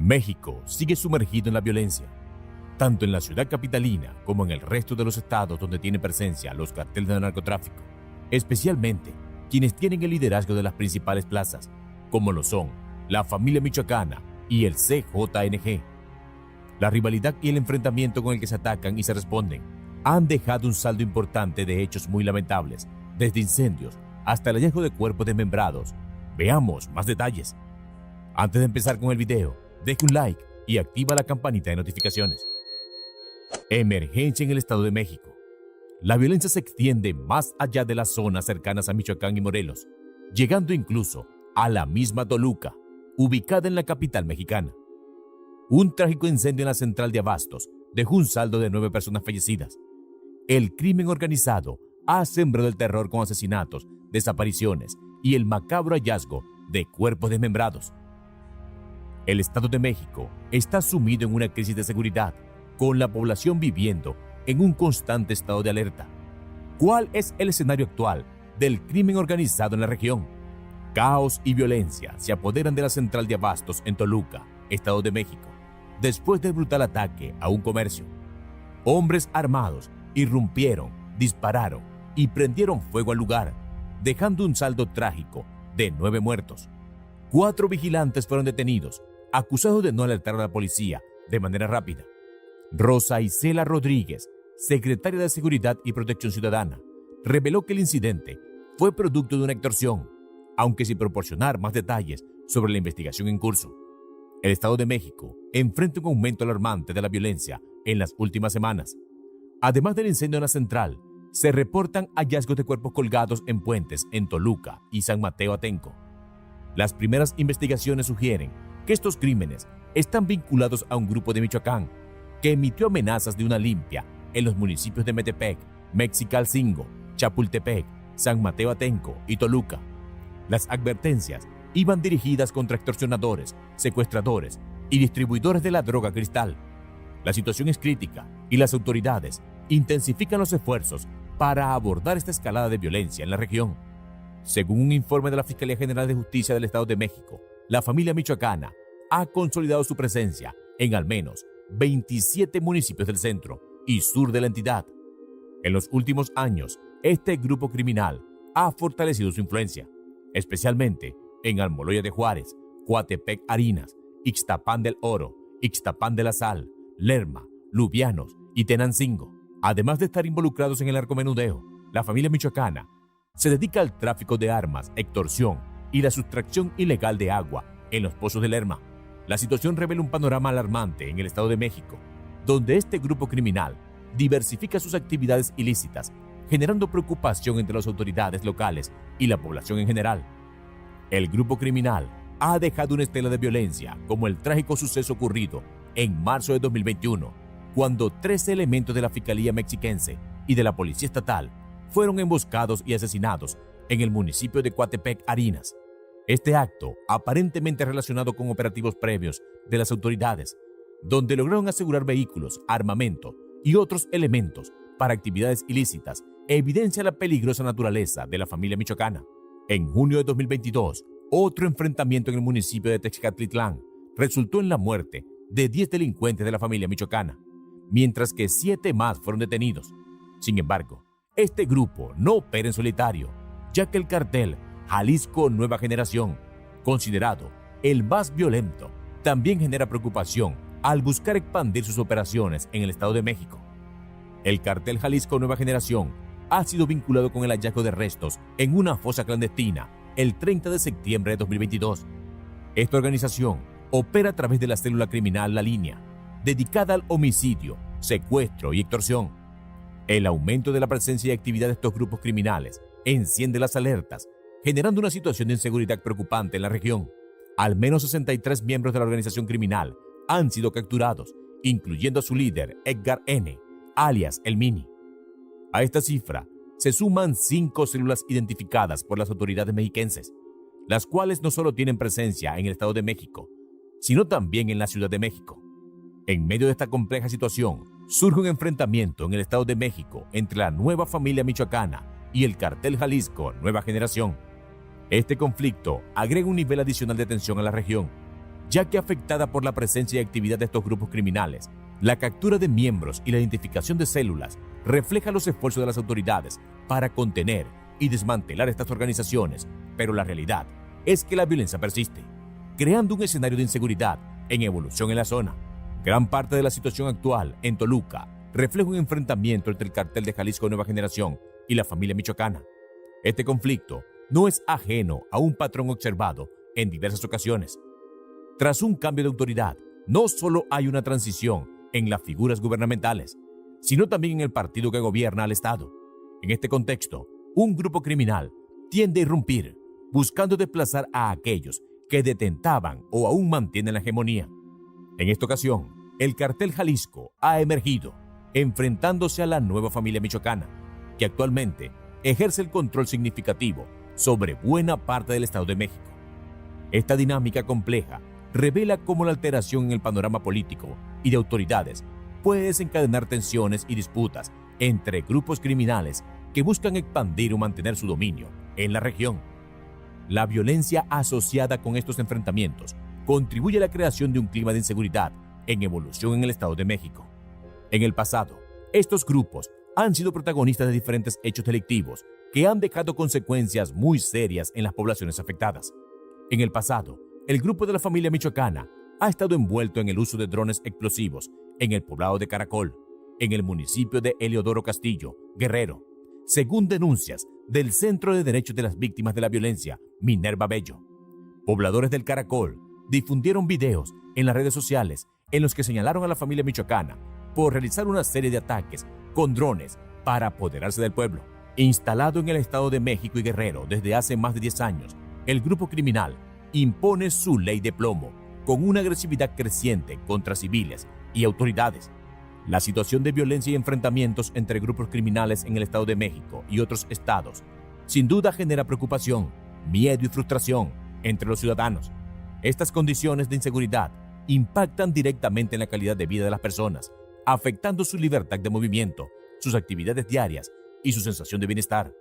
México sigue sumergido en la violencia, tanto en la ciudad capitalina como en el resto de los estados donde tiene presencia los carteles de narcotráfico, especialmente quienes tienen el liderazgo de las principales plazas, como lo son la familia michoacana y el CJNG. La rivalidad y el enfrentamiento con el que se atacan y se responden han dejado un saldo importante de hechos muy lamentables, desde incendios hasta el hallazgo de cuerpos desmembrados. Veamos más detalles. Antes de empezar con el video, deje un like y activa la campanita de notificaciones. Emergencia en el Estado de México. La violencia se extiende más allá de las zonas cercanas a Michoacán y Morelos, llegando incluso a la misma Toluca, ubicada en la capital mexicana. Un trágico incendio en la central de abastos dejó un saldo de 9 personas fallecidas. El crimen organizado ha sembrado el terror con asesinatos, desapariciones y el macabro hallazgo de cuerpos desmembrados. El Estado de México está sumido en una crisis de seguridad, con la población viviendo en un constante estado de alerta. ¿Cuál es el escenario actual del crimen organizado en la región? Caos y violencia se apoderan de la central de abastos en Toluca, Estado de México, después del brutal ataque a un comercio. Hombres armados irrumpieron, dispararon y prendieron fuego al lugar, dejando un saldo trágico de 9 muertos. 4 vigilantes fueron detenidos, acusados de no alertar a la policía de manera rápida. Rosa Isela Rodríguez, secretaria de Seguridad y Protección Ciudadana, reveló que el incidente fue producto de una extorsión, aunque sin proporcionar más detalles sobre la investigación en curso. El Estado de México enfrenta un aumento alarmante de la violencia en las últimas semanas. Además del incendio en la central, se reportan hallazgos de cuerpos colgados en puentes en Toluca y San Mateo Atenco. Las primeras investigaciones sugieren que estos crímenes están vinculados a un grupo de Michoacán que emitió amenazas de una limpia en los municipios de Metepec, Mexicalcingo, Chapultepec, San Mateo Atenco y Toluca. Las advertencias iban dirigidas contra extorsionadores, secuestradores y distribuidores de la droga cristal. La situación es crítica y las autoridades intensifican los esfuerzos para abordar esta escalada de violencia en la región. Según un informe de la Fiscalía General de Justicia del Estado de México, la familia michoacana ha consolidado su presencia en al menos 27 municipios del centro y sur de la entidad. En los últimos años, este grupo criminal ha fortalecido su influencia, especialmente en Almoloya de Juárez, Coatepec Harinas, Ixtapán del Oro, Ixtapán de la Sal, Lerma, Lubianos y Tenancingo. Además de estar involucrados en el narcomenudeo, la familia michoacana se dedica al tráfico de armas, extorsión y la sustracción ilegal de agua en los pozos de Lerma. La situación revela un panorama alarmante en el Estado de México, donde este grupo criminal diversifica sus actividades ilícitas, generando preocupación entre las autoridades locales y la población en general. El grupo criminal ha dejado una estela de violencia, como el trágico suceso ocurrido en marzo de 2021, cuando 13 elementos de la Fiscalía Mexiquense y de la Policía Estatal fueron emboscados y asesinados en el municipio de Coatepec Harinas. Este acto, aparentemente relacionado con operativos previos de las autoridades, donde lograron asegurar vehículos, armamento y otros elementos para actividades ilícitas, evidencia la peligrosa naturaleza de la familia michoacana. En junio de 2022, otro enfrentamiento en el municipio de Texcatlitlán resultó en la muerte de 10 delincuentes de la familia michoacana, mientras que 7 más fueron detenidos. Sin embargo, este grupo no opera en solitario, ya que el cartel Jalisco Nueva Generación, considerado el más violento, también genera preocupación al buscar expandir sus operaciones en el Estado de México. El cartel Jalisco Nueva Generación ha sido vinculado con el hallazgo de restos en una fosa clandestina el 30 de septiembre de 2022. Esta organización opera a través de la célula criminal La Línea, dedicada al homicidio, secuestro y extorsión. El aumento de la presencia y actividad de estos grupos criminales enciende las alertas, generando una situación de inseguridad preocupante en la región. Al menos 63 miembros de la organización criminal han sido capturados, incluyendo a su líder, Edgar N., alias El Mini. A esta cifra se suman 5 células identificadas por las autoridades mexiquenses, las cuales no solo tienen presencia en el Estado de México, sino también en la Ciudad de México. En medio de esta compleja situación, surge un enfrentamiento en el Estado de México entre la nueva familia michoacana y el cartel Jalisco Nueva Generación. Este conflicto agrega un nivel adicional de tensión a la región, ya que afectada por la presencia y actividad de estos grupos criminales, la captura de miembros y la identificación de células refleja los esfuerzos de las autoridades para contener y desmantelar estas organizaciones, pero la realidad es que la violencia persiste, creando un escenario de inseguridad en evolución en la zona. Gran parte de la situación actual en Toluca refleja un enfrentamiento entre el cartel de Jalisco Nueva Generación y la familia michoacana. Este conflicto no es ajeno a un patrón observado en diversas ocasiones. Tras un cambio de autoridad, no solo hay una transición en las figuras gubernamentales, sino también en el partido que gobierna al Estado. En este contexto, un grupo criminal tiende a irrumpir, buscando desplazar a aquellos que detentaban o aún mantienen la hegemonía. En esta ocasión, el cartel Jalisco ha emergido, enfrentándose a la nueva familia michoacana, que actualmente ejerce el control significativo sobre buena parte del Estado de México. Esta dinámica compleja revela cómo la alteración en el panorama político y de autoridades puede desencadenar tensiones y disputas entre grupos criminales que buscan expandir o mantener su dominio en la región. La violencia asociada con estos enfrentamientos contribuye a la creación de un clima de inseguridad en evolución en el Estado de México. En el pasado, estos grupos han sido protagonistas de diferentes hechos delictivos que han dejado consecuencias muy serias en las poblaciones afectadas. En el pasado, el grupo de la familia michoacana ha estado envuelto en el uso de drones explosivos en el poblado de Caracol, en el municipio de Heliodoro Castillo, Guerrero, según denuncias del Centro de Derechos de las Víctimas de la Violencia, Minerva Bello. Pobladores del Caracol difundieron videos en las redes sociales en los que señalaron a la familia michoacana por realizar una serie de ataques con drones para apoderarse del pueblo. Instalado en el Estado de México y Guerrero desde hace más de 10 años, el grupo criminal impone su ley de plomo con una agresividad creciente contra civiles y autoridades. La situación de violencia y enfrentamientos entre grupos criminales en el Estado de México y otros estados sin duda genera preocupación, miedo y frustración entre los ciudadanos. Estas condiciones de inseguridad impactan directamente en la calidad de vida de las personas, afectando su libertad de movimiento, sus actividades diarias y su sensación de bienestar.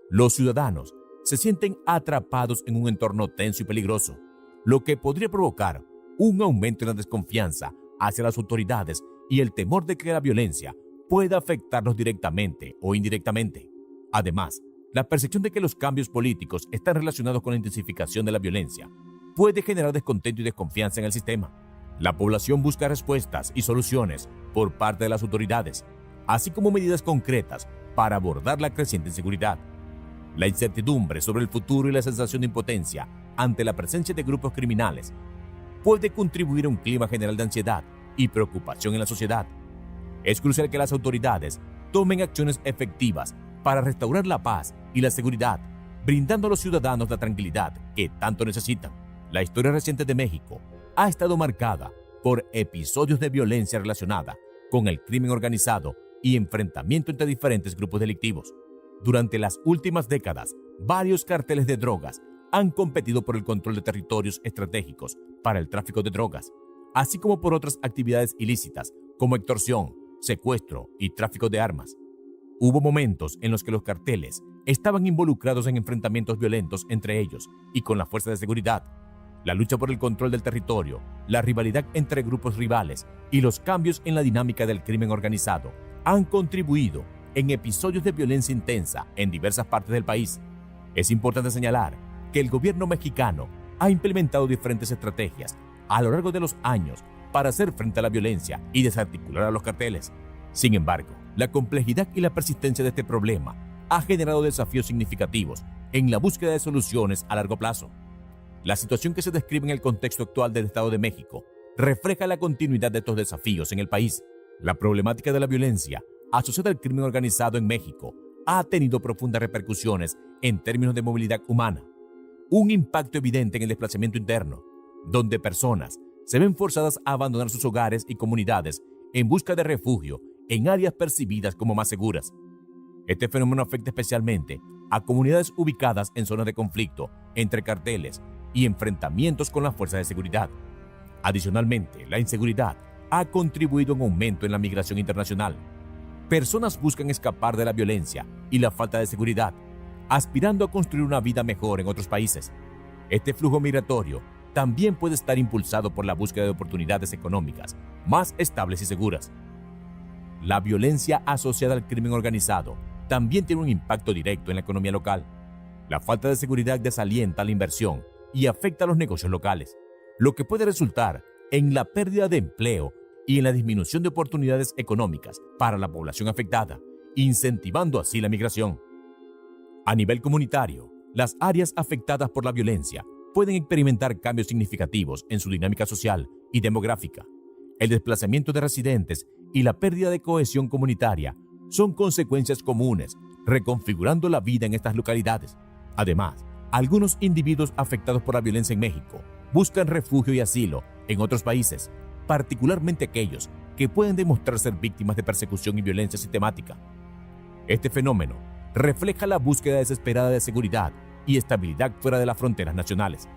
Los ciudadanos se sienten atrapados en un entorno tenso y peligroso, lo que podría provocar un aumento en la desconfianza hacia las autoridades y el temor de que la violencia pueda afectarlos directamente o indirectamente. Además, la percepción de que los cambios políticos están relacionados con la intensificación de la violencia puede generar descontento y desconfianza en el sistema. La población busca respuestas y soluciones por parte de las autoridades, así como medidas concretas para abordar la creciente inseguridad. La incertidumbre sobre el futuro y la sensación de impotencia ante la presencia de grupos criminales puede contribuir a un clima general de ansiedad y preocupación en la sociedad. Es crucial que las autoridades tomen acciones efectivas para restaurar la paz y la seguridad, brindando a los ciudadanos la tranquilidad que tanto necesitan. La historia reciente de México ha estado marcada por episodios de violencia relacionada con el crimen organizado y enfrentamiento entre diferentes grupos delictivos. Durante las últimas décadas, varios cárteles de drogas han competido por el control de territorios estratégicos para el tráfico de drogas, así como por otras actividades ilícitas como extorsión, secuestro y tráfico de armas. Hubo momentos en los que los carteles estaban involucrados en enfrentamientos violentos entre ellos y con la fuerza de seguridad. La lucha por el control del territorio, la rivalidad entre grupos rivales y los cambios en la dinámica del crimen organizado han contribuido en episodios de violencia intensa en diversas partes del país. Es importante señalar que el gobierno mexicano ha implementado diferentes estrategias a lo largo de los años para hacer frente a la violencia y desarticular a los carteles. Sin embargo, la complejidad y la persistencia de este problema ha generado desafíos significativos en la búsqueda de soluciones a largo plazo. La situación que se describe en el contexto actual del Estado de México refleja la continuidad de estos desafíos en el país. La problemática de la violencia asociada al crimen organizado en México ha tenido profundas repercusiones en términos de movilidad humana. Un impacto evidente en el desplazamiento interno, donde personas se ven forzadas a abandonar sus hogares y comunidades en busca de refugio en áreas percibidas como más seguras. Este fenómeno afecta especialmente a comunidades ubicadas en zonas de conflicto entre carteles y enfrentamientos con las fuerzas de seguridad. Adicionalmente, la inseguridad ha contribuido a un aumento en la migración internacional. Personas buscan escapar de la violencia y la falta de seguridad, aspirando a construir una vida mejor en otros países. Este flujo migratorio también puede estar impulsado por la búsqueda de oportunidades económicas más estables y seguras. La violencia asociada al crimen organizado también tiene un impacto directo en la economía local. La falta de seguridad desalienta la inversión y afecta a los negocios locales, lo que puede resultar en la pérdida de empleo y en la disminución de oportunidades económicas para la población afectada, incentivando así la migración. A nivel comunitario, las áreas afectadas por la violencia pueden experimentar cambios significativos en su dinámica social y demográfica. El desplazamiento de residentes y la pérdida de cohesión comunitaria son consecuencias comunes, reconfigurando la vida en estas localidades. Además, algunos individuos afectados por la violencia en México buscan refugio y asilo en otros países, particularmente aquellos que pueden demostrar ser víctimas de persecución y violencia sistemática. Este fenómeno refleja la búsqueda desesperada de seguridad y estabilidad fuera de las fronteras nacionales.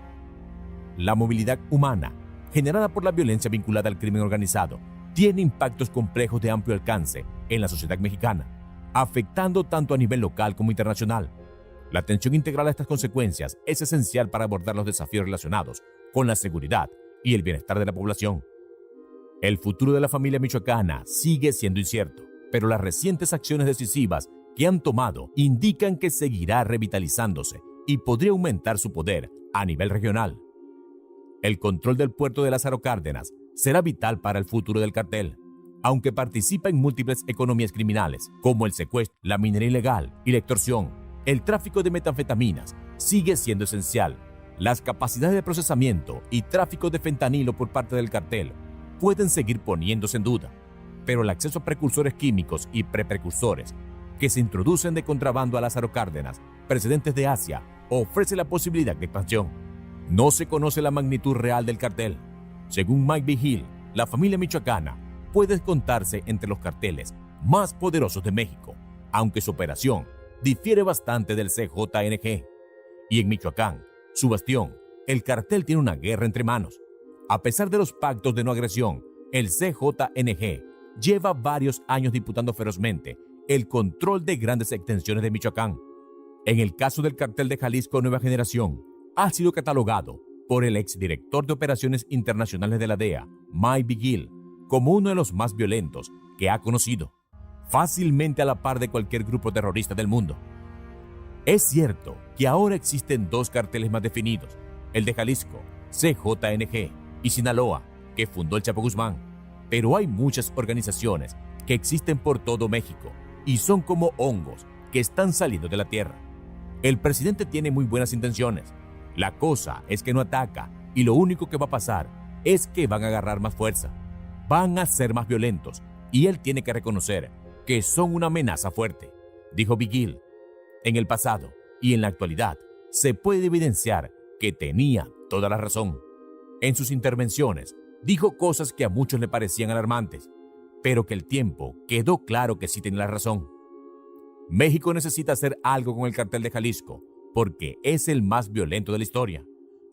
La movilidad humana, generada por la violencia vinculada al crimen organizado, tiene impactos complejos de amplio alcance en la sociedad mexicana, afectando tanto a nivel local como internacional. La atención integral a estas consecuencias es esencial para abordar los desafíos relacionados con la seguridad y el bienestar de la población. El futuro de la familia michoacana sigue siendo incierto, pero las recientes acciones decisivas que han tomado indican que seguirá revitalizándose y podría aumentar su poder a nivel regional. El control del puerto de Lázaro Cárdenas será vital para el futuro del cartel, aunque participa en múltiples economías criminales, como el secuestro, la minería ilegal y la extorsión. El tráfico de metanfetaminas sigue siendo esencial. Las capacidades de procesamiento y tráfico de fentanilo por parte del cartel pueden seguir poniéndose en duda, pero el acceso a precursores químicos y precursores que se introducen de contrabando a Lázaro Cárdenas, procedentes de Asia, ofrece la posibilidad de expansión. No se conoce la magnitud real del cartel. Según Mike Vigil, la familia michoacana puede contarse entre los carteles más poderosos de México, aunque su operación difiere bastante del CJNG. Y en Michoacán, su bastión, el cartel tiene una guerra entre manos. A pesar de los pactos de no agresión, el CJNG lleva varios años disputando ferozmente el control de grandes extensiones de Michoacán. En el caso del cartel de Jalisco Nueva Generación, ha sido catalogado por el exdirector de Operaciones Internacionales de la DEA, Mike Vigil, como uno de los más violentos que ha conocido, fácilmente a la par de cualquier grupo terrorista del mundo. Es cierto que ahora existen dos carteles más definidos, el de Jalisco, CJNG, y Sinaloa, que fundó el Chapo Guzmán, pero hay muchas organizaciones que existen por todo México y son como hongos que están saliendo de la tierra. El presidente tiene muy buenas intenciones. La cosa es que no ataca y lo único que va a pasar es que van a agarrar más fuerza, van a ser más violentos y él tiene que reconocer que son una amenaza fuerte, dijo Vigil. En el pasado y en la actualidad se puede evidenciar que tenía toda la razón. En sus intervenciones dijo cosas que a muchos le parecían alarmantes, pero que el tiempo quedó claro que sí tenía la razón. México necesita hacer algo con el cartel de Jalisco porque es el más violento de la historia.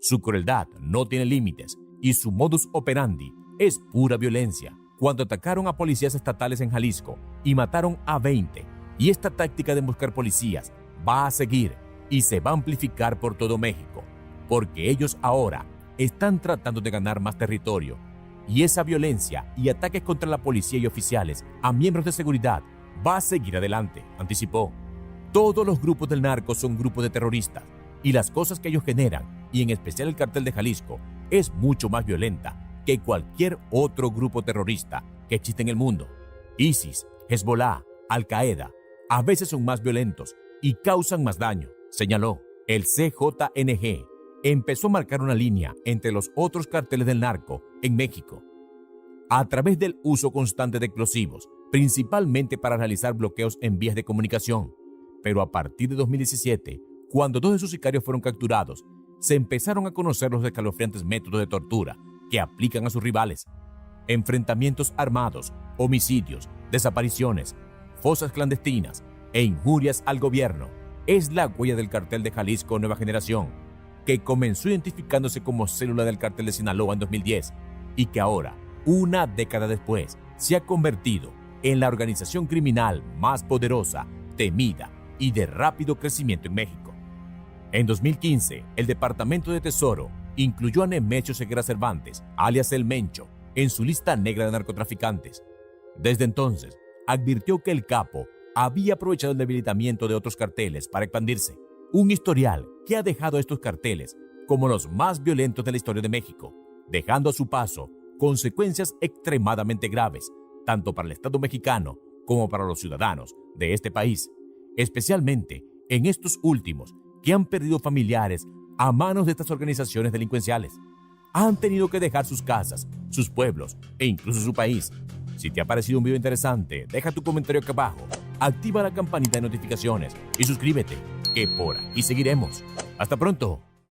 Su crueldad no tiene límites y su modus operandi es pura violencia. Cuando atacaron a policías estatales en Jalisco y mataron a 20, y esta táctica de buscar policías va a seguir y se va a amplificar por todo México, porque ellos ahora están tratando de ganar más territorio, y esa violencia y ataques contra la policía y oficiales a miembros de seguridad va a seguir adelante, anticipó. Todos los grupos del narco son grupos de terroristas, y las cosas que ellos generan, y en especial el cartel de Jalisco, es mucho más violenta que cualquier otro grupo terrorista que existe en el mundo. ISIS, Hezbollah, Al-Qaeda, a veces son más violentos y causan más daño, señaló. El CJNG empezó a marcar una línea entre los otros carteles del narco en México a través del uso constante de explosivos, principalmente para realizar bloqueos en vías de comunicación. Pero a partir de 2017, cuando dos de sus sicarios fueron capturados, se empezaron a conocer los escalofriantes métodos de tortura que aplican a sus rivales. Enfrentamientos armados, homicidios, desapariciones, fosas clandestinas e injurias al gobierno es la huella del cartel de Jalisco Nueva Generación, que comenzó identificándose como célula del cartel de Sinaloa en 2010 y que ahora, una década después, se ha convertido en la organización criminal más poderosa, temida y de rápido crecimiento en México. En 2015, el Departamento de Tesoro incluyó a Nemesio Ceguera Cervantes, alias El Mencho, en su lista negra de narcotraficantes. Desde entonces, advirtió que el capo había aprovechado el debilitamiento de otros carteles para expandirse, un historial que ha dejado a estos carteles como los más violentos de la historia de México, dejando a su paso consecuencias extremadamente graves, tanto para el Estado mexicano como para los ciudadanos de este país, especialmente en estos últimos que han perdido familiares a manos de estas organizaciones delincuenciales. Han tenido que dejar sus casas, sus pueblos e incluso su país. Si te ha parecido un video interesante, deja tu comentario aquí abajo, activa la campanita de notificaciones y suscríbete, que por aquí seguiremos. ¡Hasta pronto!